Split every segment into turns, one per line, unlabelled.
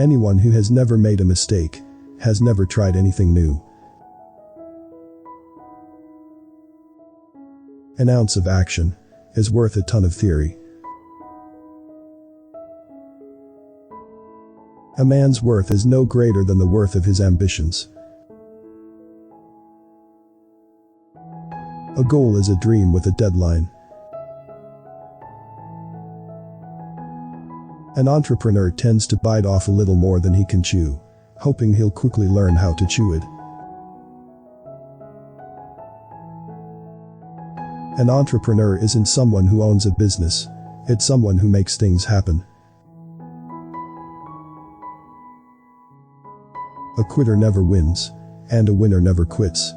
Anyone who has never made a mistake has never tried anything new. An ounce of action is worth a ton of theory. A man's worth is no greater than the worth of his ambitions. A goal is a dream with a deadline. An entrepreneur tends to bite off a little more than he can chew, hoping he'll quickly learn how to chew it. An entrepreneur isn't someone who owns a business, it's someone who makes things happen. A quitter never wins, and a winner never quits.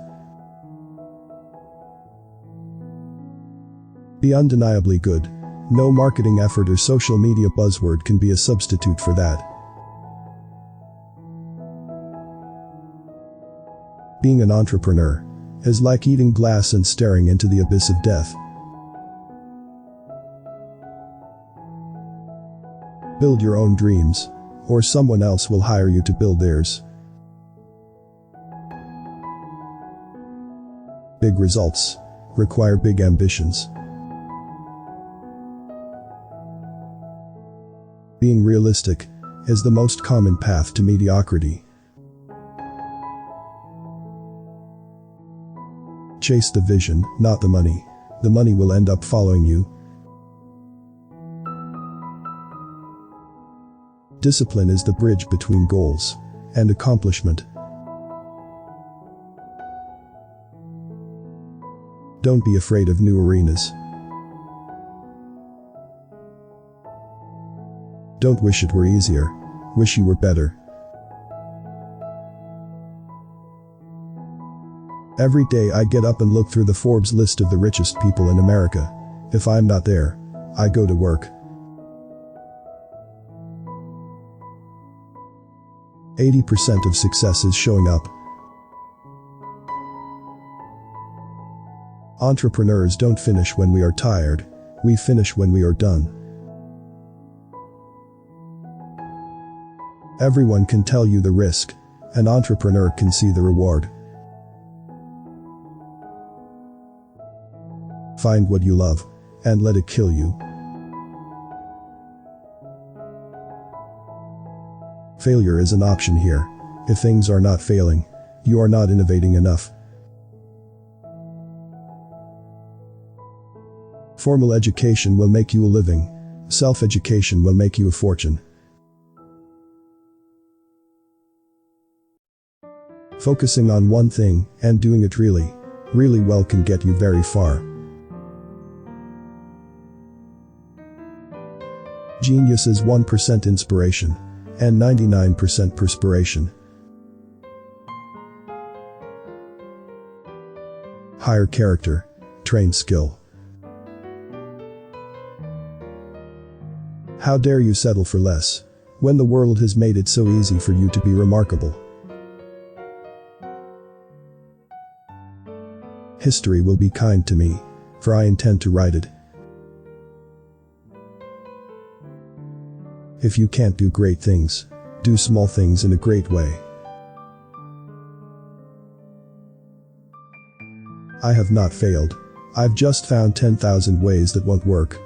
Be undeniably good. No marketing effort or social media buzzword can be a substitute for that. Being an entrepreneur is like eating glass and staring into the abyss of death. Build your own dreams, or someone else will hire you to build theirs. Big results require big ambitions. Being realistic is the most common path to mediocrity. Chase the vision, not the money. The money will end up following you. Discipline is the bridge between goals and accomplishment. Don't be afraid of new arenas. Don't wish it were easier. Wish you were better. Every day I get up and look through the Forbes list of the richest people in America. If I'm not there, I go to work. 80% of success is showing up. Entrepreneurs don't finish when we are tired. We finish when we are done. Everyone can tell you the risk. An entrepreneur can see the reward. Find what you love and let it kill you. Failure is an option here. If things are not failing, you are not innovating enough. Formal education will make you a living. Self-education will make you a fortune. Focusing on one thing and doing it really well can get you very far. Genius is 1% inspiration and 99% perspiration. Hire character, train skill. How dare you settle for less when the world has made it so easy for you to be remarkable? History will be kind to me, for I intend to write it. If you can't do great things, do small things in a great way. I have not failed. I've just found 10,000 ways that won't work.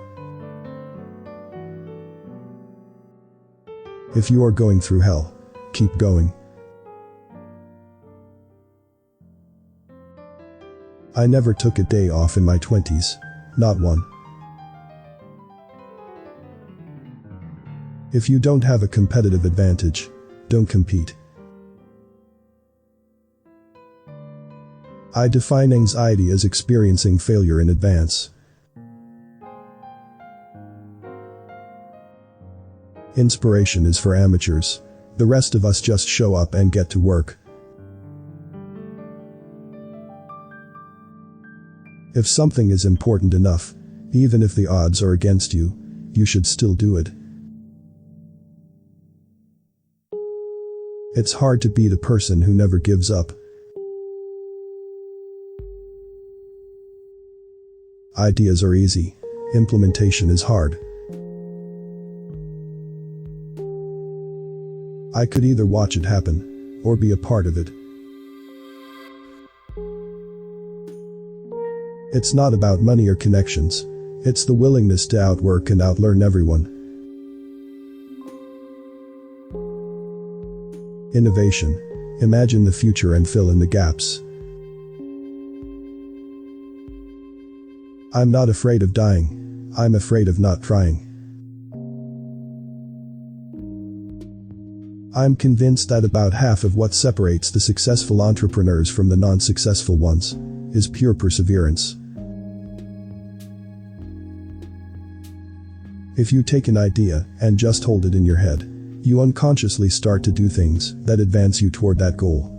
If you are going through hell, keep going. I never took a day off in my 20s, not one. If you don't have a competitive advantage, don't compete. I define anxiety as experiencing failure in advance. Inspiration is for amateurs. The rest of us just show up and get to work. If something is important enough, even if the odds are against you, you should still do it. It's hard to beat a person who never gives up. Ideas are easy. Implementation is hard. I could either watch it happen, or be a part of it. It's not about money or connections. It's the willingness to outwork and outlearn everyone. Innovation. Imagine the future and fill in the gaps. I'm not afraid of dying. I'm afraid of not trying. I'm convinced that about half of what separates the successful entrepreneurs from the non-successful ones is pure perseverance. If you take an idea and just hold it in your head, you unconsciously start to do things that advance you toward that goal.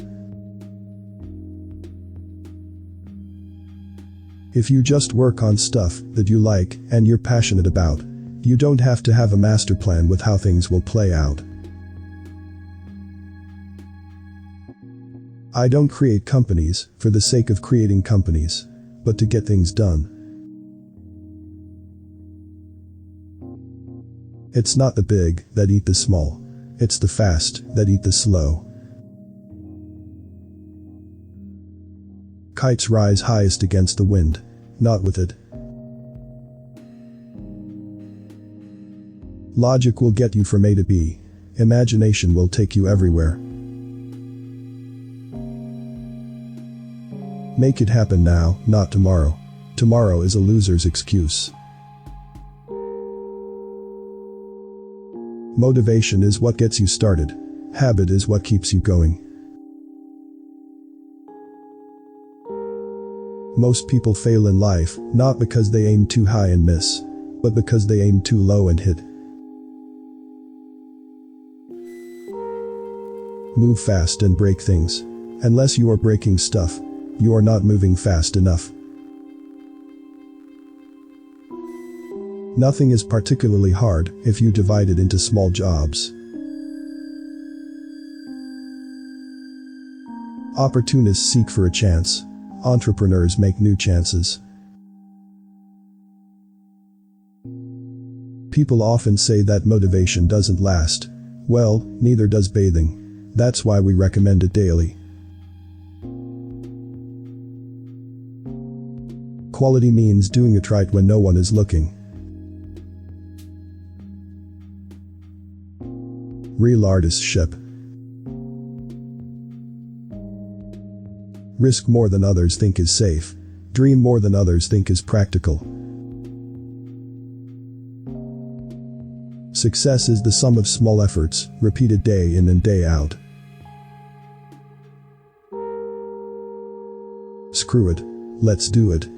If you just work on stuff that you like and you're passionate about, you don't have to have a master plan with how things will play out. I don't create companies for the sake of creating companies, but to get things done. It's not the big that eat the small. It's the fast that eat the slow. Kites rise highest against the wind, not with it. Logic will get you from A to B. Imagination will take you everywhere. Make it happen now, not tomorrow. Tomorrow is a loser's excuse. Motivation is what gets you started. Habit is what keeps you going. Most people fail in life, not because they aim too high and miss, but because they aim too low and hit. Move fast and break things. Unless you are breaking stuff, you are not moving fast enough. Nothing is particularly hard if you divide it into small jobs. Opportunists seek for a chance. Entrepreneurs make new chances. People often say that motivation doesn't last. Well, neither does bathing. That's why we recommend it daily. Quality means doing it right when no one is looking. Real artistship. Risk more than others think is safe. Dream more than others think is practical. Success is the sum of small efforts, repeated day in and day out. Screw it. Let's do it.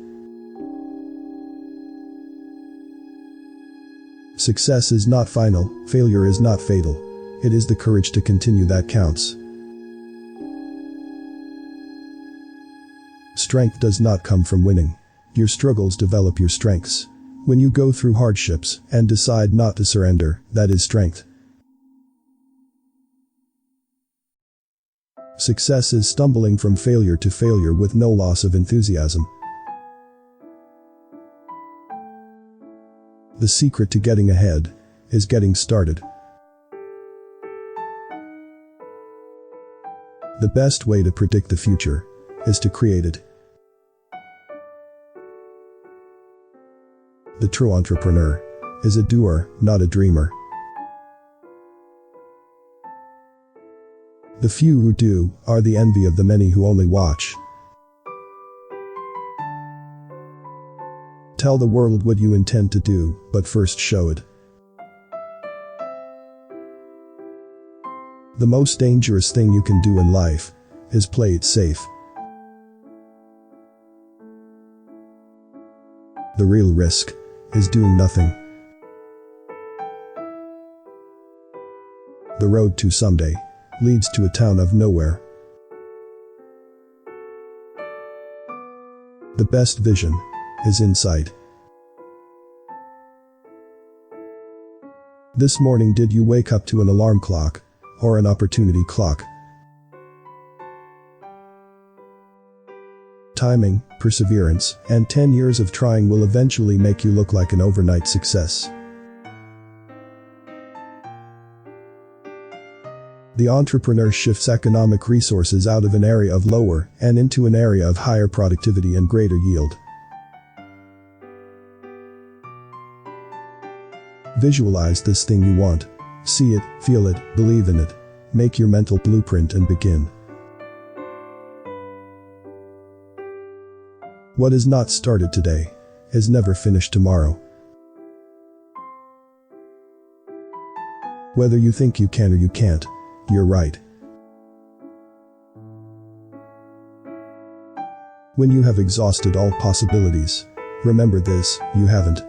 Success is not final, failure is not fatal. It is the courage to continue that counts. Strength does not come from winning. Your struggles develop your strengths. When you go through hardships and decide not to surrender, that is strength. Success is stumbling from failure to failure with no loss of enthusiasm. The secret to getting ahead is getting started. The best way to predict the future is to create it. The true entrepreneur is a doer, not a dreamer. The few who do are the envy of the many who only watch. Tell the world what you intend to do, but first show it. The most dangerous thing you can do in life is play it safe. The real risk is doing nothing. The road to someday leads to a town of nowhere. The best vision is insight. This morning, did you wake up to an alarm clock or an opportunity clock? Timing, perseverance, and 10 years of trying will eventually make you look like an overnight success. The entrepreneur shifts economic resources out of an area of lower and into an area of higher productivity and greater yield. Visualize this thing you want. See it, feel it, believe in it. Make your mental blueprint and begin. What is not started today is never finished tomorrow. Whether you think you can or you can't, you're right. When you have exhausted all possibilities, remember this, you haven't.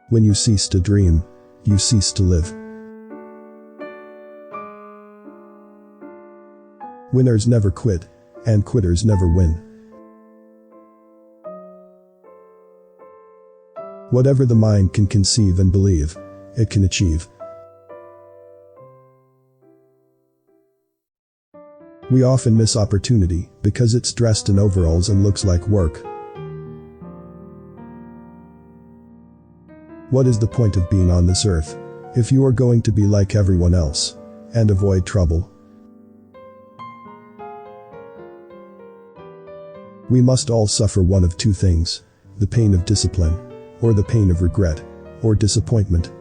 When you cease to dream, you cease to live. Winners never quit, and quitters never win. Whatever the mind can conceive and believe, it can achieve. We often miss opportunity because it's dressed in overalls and looks like work. What is the point of being on this earth if you are going to be like everyone else and avoid trouble? We must all suffer one of two things: the pain of discipline, or the pain of regret, or disappointment.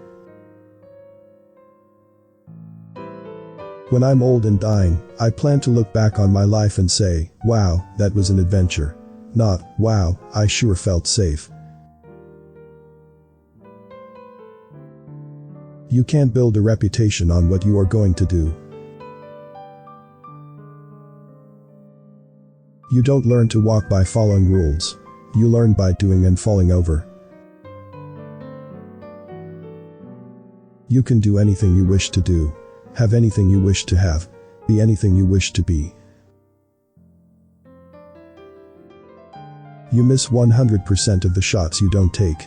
When I'm old and dying, I plan to look back on my life and say, wow, that was an adventure. Not, wow, I sure felt safe. You can't build a reputation on what you are going to do. You don't learn to walk by following rules. You learn by doing and falling over. You can do anything you wish to do, have anything you wish to have, be anything you wish to be. You miss 100% of the shots you don't take.